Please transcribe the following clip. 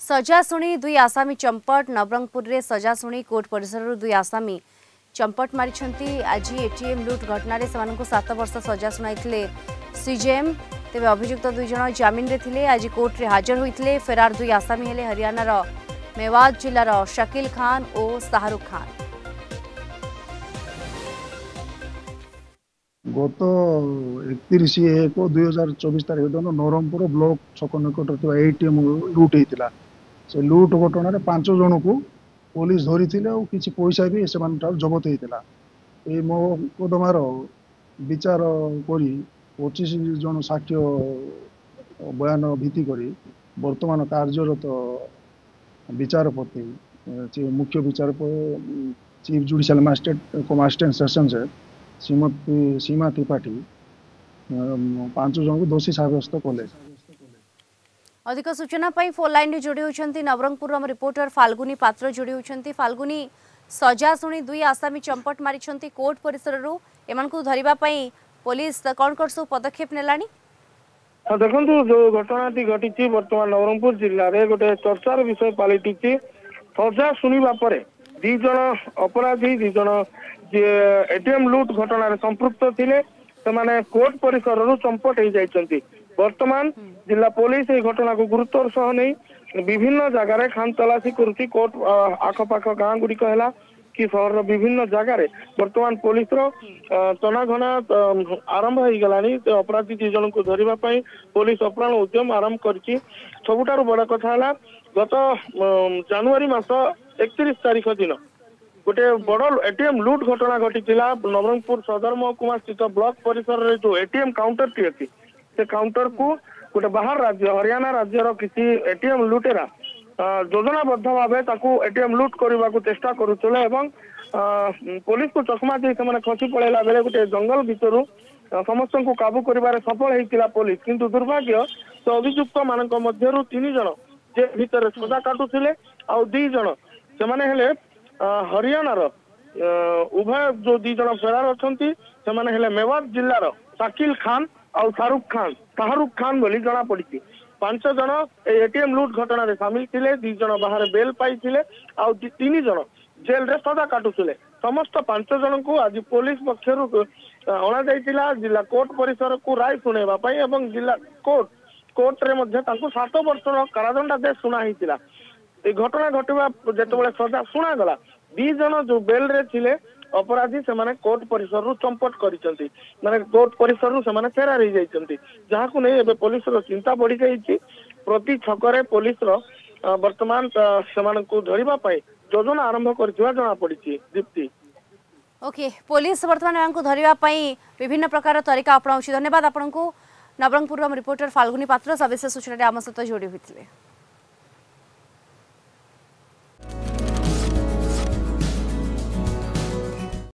सजा शुणी दुई आसामी चंपट नवरंगपुर रे सजा शुणी कोर्ट परिसर दुई आसामी चंपट मारी आज एटीएम लुट घटना 7 वर्ष सजा शुणाई सीजेएम तेज अभियुक्त दुई जन जमीन रे थिले आज कोर्ट रे हाजर होते फेरार दुई आसामी हेले हरियाणार मेवात जिलार शकील खान और शाहरुख खान। गत 31/1/2024 तारीख दिन नवरंगपुर ब्लॉक छक निकट एटीएम लुट होता से लुट घटना 5 जन को पुलिस धरी और किसी पैसा भी से जबत होता मोकदमार विचार कर 25 जन साक्ष्य बयान भित्तिक वर्तमान कार्यरत विचारपति मुख्य विचारपति चीफ जुडिशियल मजिस्ट्रेट कमास्टेंट सेशन से श्रीमती सीमा त्रिपाठी 5 जन को दोषी साब्यस्त कले। अधिक सूचना फोन लाइन रे जोड़ी होती नवरंगपुर रिपोर्टर फाल्गुनी पात्र जोड़ी होती। फाल्गुनी सजा शुणी दुई आसामी चंपट मारी कोर्ट परिसर एम धरवा पुलिस कौन कौन सब पदक्षेप नेलानी? देखो जो घटनाटी घटी बर्तमान नवरंगपुर जिले में गोटे चर्चार विषय पलटि सजा शुणा पर दी जन अपराधी दी जन जे एटीएम लुट घटना संपृक्त थिले से कोर्ट परिसर चंपट हो जाती। वर्तमान जिला पुलिस ये घटना को गुरुत्वर सह नहीं विभिन्न जगार खान तलाशी करुच्ची कोर्ट आखपाख गाँ गुड़िक है कि सहर विभिन्न जगार वर्तमान पुलिस तनाघना आरंभ हो गलानी अपराधी दी जन को धरवाई पुलिस अप्राण उद्यम आरंभ करछि। सबुठारु बड़ कथा है गत जनवरी मास 31 तारीख दिन गोटे बड़ एटीएम लुट घटना घटी नवरंगपुर सदर महकुमा स्थित ब्लॉक परिसर रे जो एटीएम काउंटर टी अच्छी से काउंटर को गोटे बाहर राज्य हरियाणा राज्यर किसी एटीएम लुटेरा योजनाबद्ध भाव एटीएम लुट करने को चेष्टा करुले एवं पुलिस को चकमा दे खसी पड़ेला बेले गोटे जंगल भितर समस्त को काबू कर सफल होता पुलिस किंतु दुर्भाग्य से अभियुक्त मान 3 जन जेल भितर सजा काटुले आ 2 जन से हरियाणार उभय जो 2 जन फेरार अच्छा से मेवात जिलार शकील खान और शाहरुख खान बोली जना पड़ी। 5 जन एटीएम लुट घटना सामिल थे 2 जन बाहर बेल पाई 3 जन जेल रे सजा काटुले समस्त 5 जन को आज पुलिस पक्षर अणा जिला कोर्ट परिसर को राय शुणेवाई एवं जिला कोर्ट रे 7 वर्ष कारादंडादेश शुणा होता। घटना घटवा जो सजा शुणागला 2 जन जो बेल रे थिले अपराधी से माने कोर्ट परिसर चंपट करिसेंती माने कोर्ट परिसर से माने फेरार हो जाइसेंती जहाँ को नहीं पुलिस चिंता बढ़ी जाइए। प्रति छकरे पुलिस वर्तमान से धरवा योजना आरंभ कर जना पड़ी। दीप्ति ओके पुलिस वर्तमान धरवा विभिन्न प्रकार तरीका अपनाऊँ। धन्यवाद आपको नवरंगपुर रिपोर्टर फाल्गुनी पात्र सविशेष सूचना आम सहित जोड़ी होते।